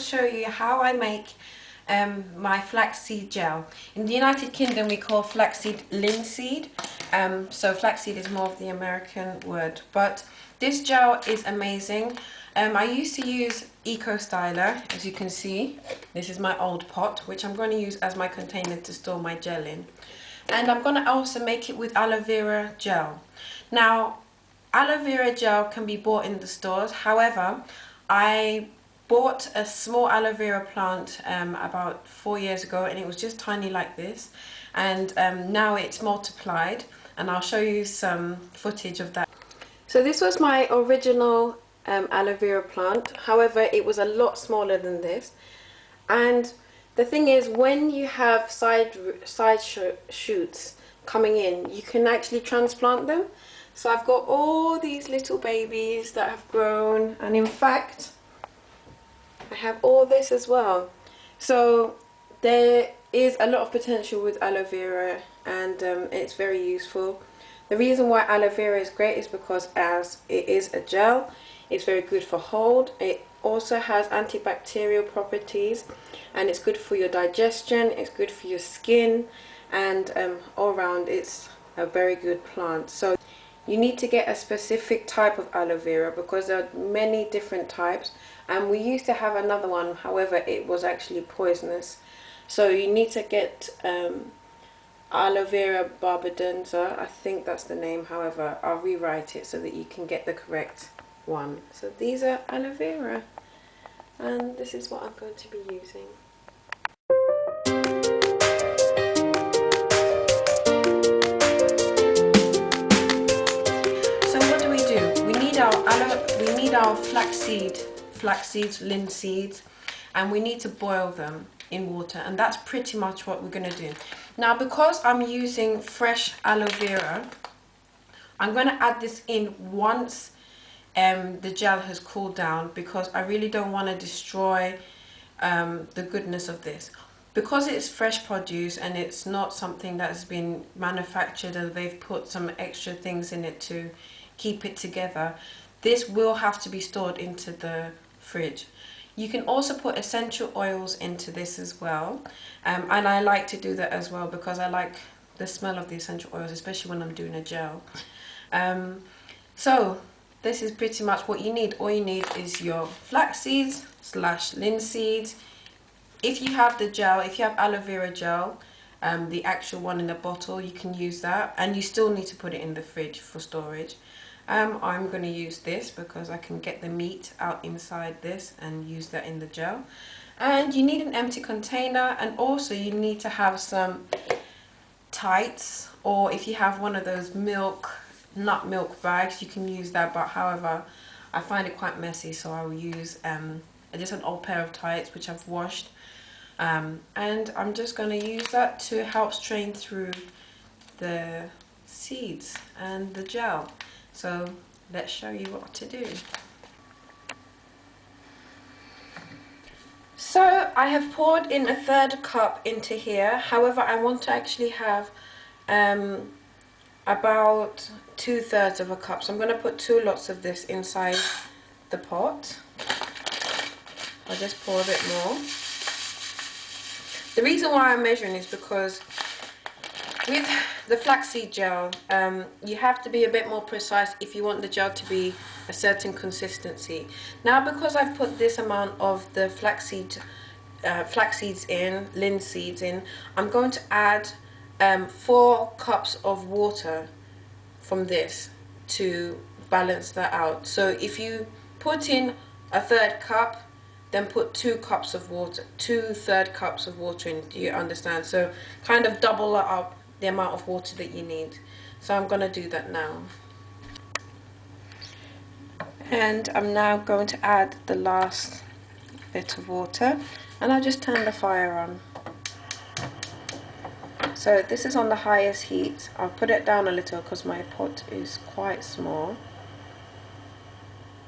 show you how I make my flaxseed gel. In the United Kingdom we call flaxseed linseed, so flaxseed is more of the American word, but this gel is amazing. I used to use Eco Styler, as you can see. This is my old pot, which I'm going to use as my container to store my gel in. And I'm going to also make it with aloe vera gel. Now, aloe vera gel can be bought in the stores. However, I bought a small aloe vera plant about 4 years ago, and it was just tiny like this. And now it's multiplied, and I'll show you some footage of that. So this was my original aloe vera plant. However, it was a lot smaller than this. And the thing is, when you have side shoots coming in, you can actually transplant them. So I've got all these little babies that have grown, and in fact I have all this as well. So there is a lot of potential with aloe vera, and it's very useful. The reason why aloe vera is great is because as it is a gel, it's very good for hold. It also has antibacterial properties, and it's good for your digestion, it's good for your skin, and all around it's a very good plant. So you need to get a specific type of aloe vera because there are many different types, and we used to have another one, however it was actually poisonous. So you need to get Aloe Vera barbadenza, I think that's the name. However, I'll rewrite it so that you can get the correct one. So these are aloe vera, and this is what I'm going to be using. So what do? We need our flaxseeds, linseeds, and we need to boil them in water, and that's pretty much what we're going to do. Now, because I'm using fresh aloe vera, I'm going to add this in once the gel has cooled down, because I really don't want to destroy the goodness of this. Because it's fresh produce and it's not something that's been manufactured and they've put some extra things in it to keep it together, this will have to be stored into the fridge. You can also put essential oils into this as well, and I like to do that as well because I like the smell of the essential oils, especially when I'm doing a gel. So this is pretty much what you need. All you need is your flax seeds / linseed. If you have the gel, if you have aloe vera gel, the actual one in the bottle, you can use that, and you still need to put it in the fridge for storage. I'm going to use this because I can get the meat out inside this and use that in the gel. And you need an empty container, and also you need to have some tights, or if you have one of those nut milk bags, you can use that, but however I find it quite messy, so I will use just an old pair of tights which I've washed, and I'm just going to use that to help strain through the seeds and the gel. So let's show you what to do. So I have poured in a 1/3 cup into here. However, I want to actually have about 2/3 of a cup. So I'm going to put 2 lots of this inside the pot. I'll just pour a bit more. The reason why I'm measuring is because with the flaxseed gel, you have to be a bit more precise if you want the gel to be a certain consistency. Now, because I've put this amount of the flaxseeds in, linseeds in, I'm going to add 4 cups of water from this to balance that out. So if you put in a 1/3 cup, then put 2 cups of water, 2/3 cups of water in. Do you understand? So kind of double up the amount of water that you need. So I'm going to do that now. And I'm now going to add the last bit of water, and I'll just turn the fire on. So this is on the highest heat. I'll put it down a little because my pot is quite small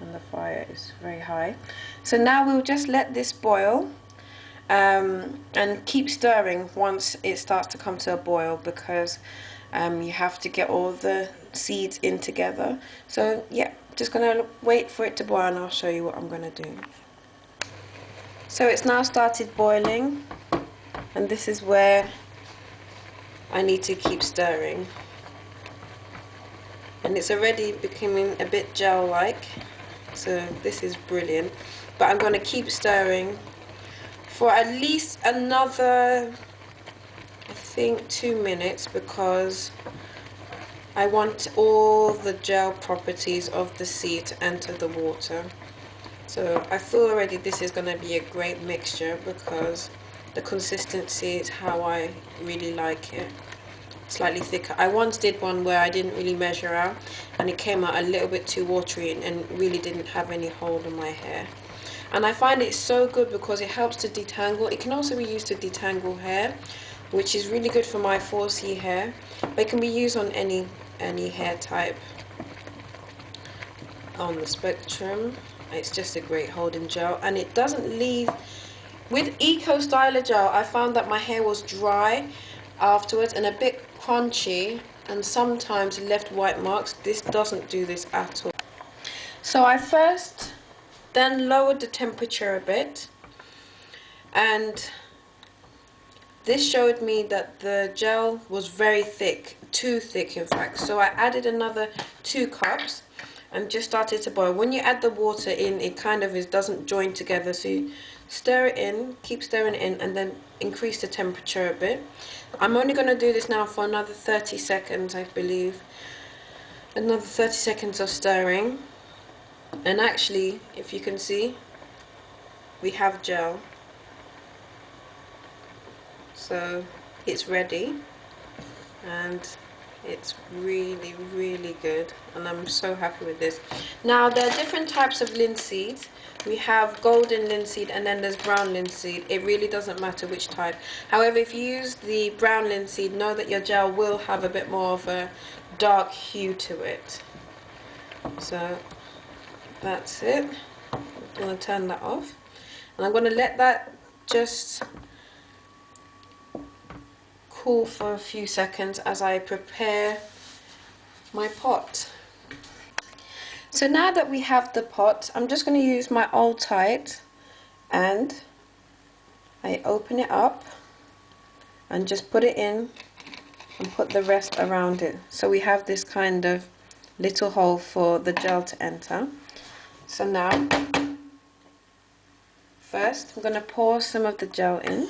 and the fire is very high. So now we'll just let this boil, and keep stirring once it starts to come to a boil, because you have to get all the seeds in together. So yeah, just gonna wait for it to boil and I'll show you what I'm gonna do. So it's now started boiling, and this is where I need to keep stirring. And it's already becoming a bit gel-like, so this is brilliant. But I'm going to keep stirring for at least another, I think, 2 minutes, because I want all the gel properties of the seed to enter the water. So I feel already this is going to be a great mixture, because the consistency is how I really like it. Slightly thicker. I once did one where I didn't really measure out, and it came out a little bit too watery and really didn't have any hold on my hair. And I find it so good because it helps to detangle. It can also be used to detangle hair, which is really good for my 4C hair, but it can be used on any hair type on the spectrum. It's just a great holding gel, and it doesn't leave. With Eco Styler gel, I found that my hair was dry afterwards and a bit crunchy, and sometimes left white marks. This doesn't do this at all. So I first then lowered the temperature a bit, and this showed me that the gel was very thick, too thick in fact. So I added another 2 cups and just started to boil. When you add the water in, it kind of doesn't join together, so you stir it in, keep stirring it in, and then increase the temperature a bit. I'm only going to do this now for another 30 seconds, I believe. Another 30 seconds of stirring. And actually, if you can see, we have gel. So it's ready, and it's really, really good, and I'm so happy with this. Now, there are different types of linseed. We have golden linseed, and then there's brown linseed. It really doesn't matter which type. However, if you use the brown linseed, know that your gel will have a bit more of a dark hue to it. So that's it. I'm going to turn that off, and I'm going to let that just cool for a few seconds as I prepare my pot. So now that we have the pot, I'm just going to use my Old Tide, and I open it up and just put it in and put the rest around it. So we have this kind of little hole for the gel to enter. So now, first I'm going to pour some of the gel in.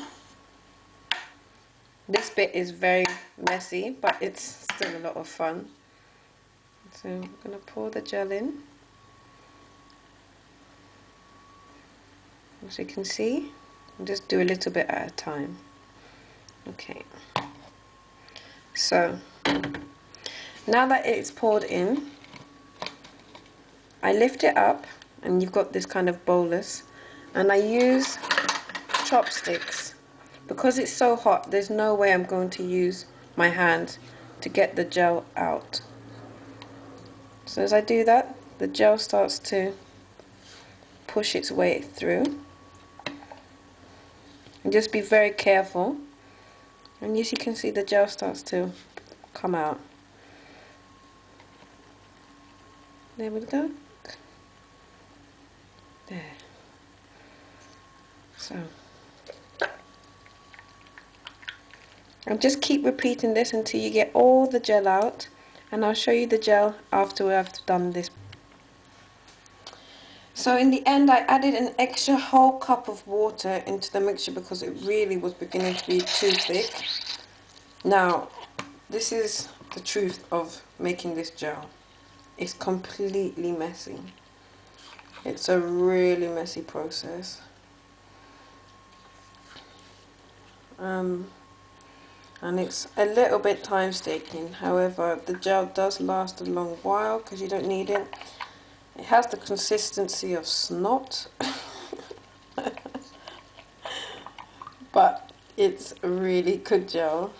This bit is very messy, but it's still a lot of fun. So I'm going to pour the gel in. As you can see, I'll just do a little bit at a time. Okay. So now that it's poured in, I lift it up, and you've got this kind of bolus, and I use chopsticks. Because it's so hot, there's no way I'm going to use my hand to get the gel out. So as I do that, the gel starts to push its way through. And just be very careful. And as you can see, the gel starts to come out. There we go. There. So. And just keep repeating this until you get all the gel out, and I'll show you the gel after I've done this. So in the end, I added an extra whole cup of water into the mixture because it really was beginning to be too thick. Now, this is the truth of making this gel. It's completely messy. It's a really messy process. And it's a little bit time-taking. However, the gel does last a long while because you don't need it. It has the consistency of snot, but it's a really good gel.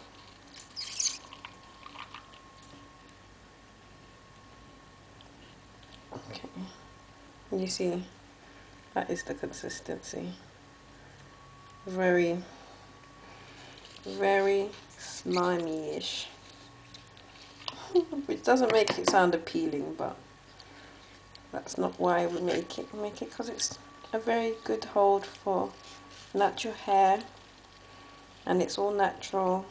Okay, you see, that is the consistency. Very, very slimy-ish, which doesn't make it sound appealing, but that's not why we make it. We make it because it's a very good hold for natural hair, and it's all natural,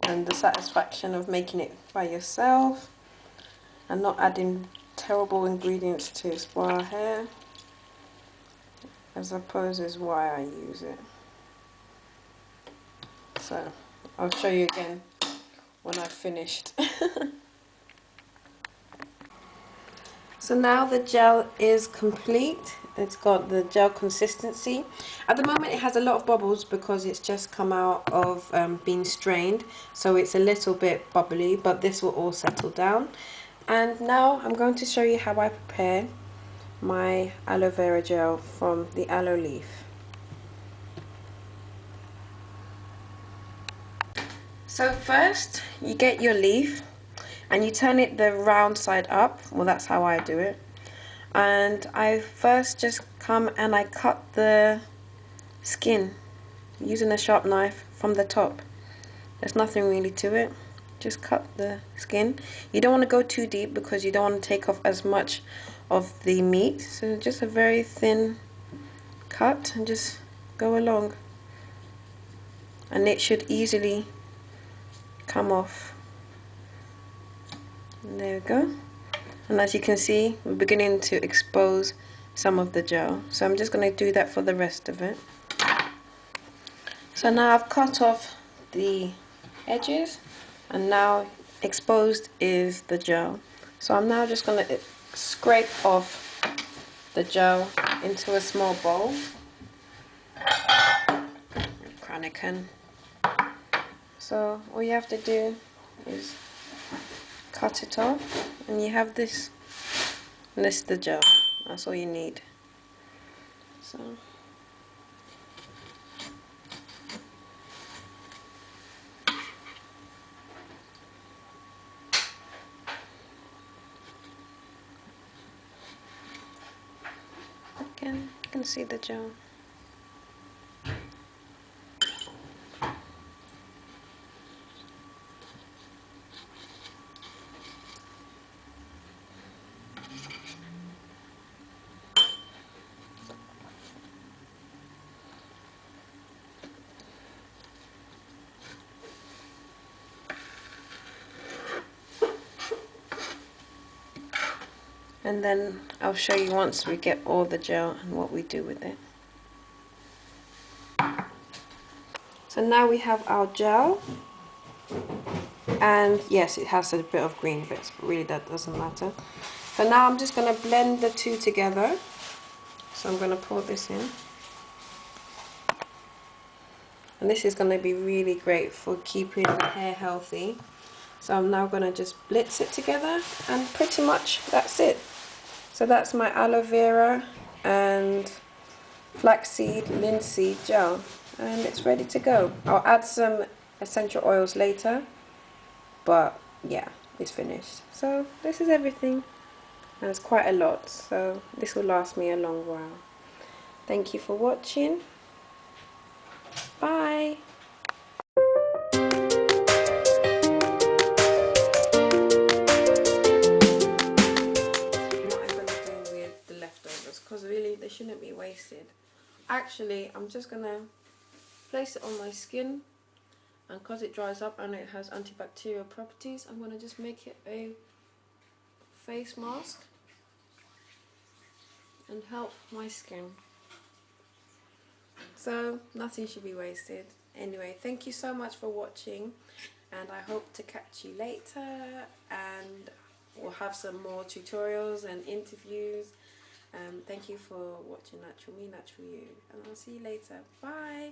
and the satisfaction of making it by yourself and not adding terrible ingredients to spoil our hair, I suppose, is why I use it. So I'll show you again when I've finished. So now the gel is complete. It's got the gel consistency. At the moment it has a lot of bubbles because it's just come out of being strained, so it's a little bit bubbly, but this will all settle down. And now I'm going to show you how I prepare my aloe vera gel from the aloe leaf. So first you get your leaf and you turn it the round side up. Well, that's how I do it. And I first just come and I cut the skin using a sharp knife from the top. There's nothing really to it. Just cut the skin. You don't want to go too deep because you don't want to take off as much of the meat. So just a very thin cut and just go along. And it should easily come off. And there we go. And as you can see, we're beginning to expose some of the gel. So I'm just going to do that for the rest of it. So now I've cut off the edges, and now exposed is the gel. So I'm now just going to scrape off the gel into a small bowl. Cranachan. So all you have to do is cut it off, and you have this, and this is the gel. That's all you need. So again, you can see the gel. And then I'll show you once we get all the gel and what we do with it. So now we have our gel, and yes, it has a bit of green bits, but really that doesn't matter. So now I'm just going to blend the two together. So I'm going to pour this in. And this is going to be really great for keeping the hair healthy. So I'm now going to just blitz it together, and pretty much that's it. So that's my aloe vera and flaxseed linseed gel, and it's ready to go. I'll add some essential oils later, but yeah, it's finished. So this is everything, and it's quite a lot, so this will last me a long while. Thank you for watching. Bye. Because really they shouldn't be wasted. Actually, I'm just gonna place it on my skin, and because it dries up and it has antibacterial properties, I'm gonna just make it a face mask and help my skin. So nothing should be wasted. Anyway, thank you so much for watching, and I hope to catch you later, and we'll have some more tutorials and interviews. Thank you for watching Natural Me, Natural You, and I'll see you later. Bye!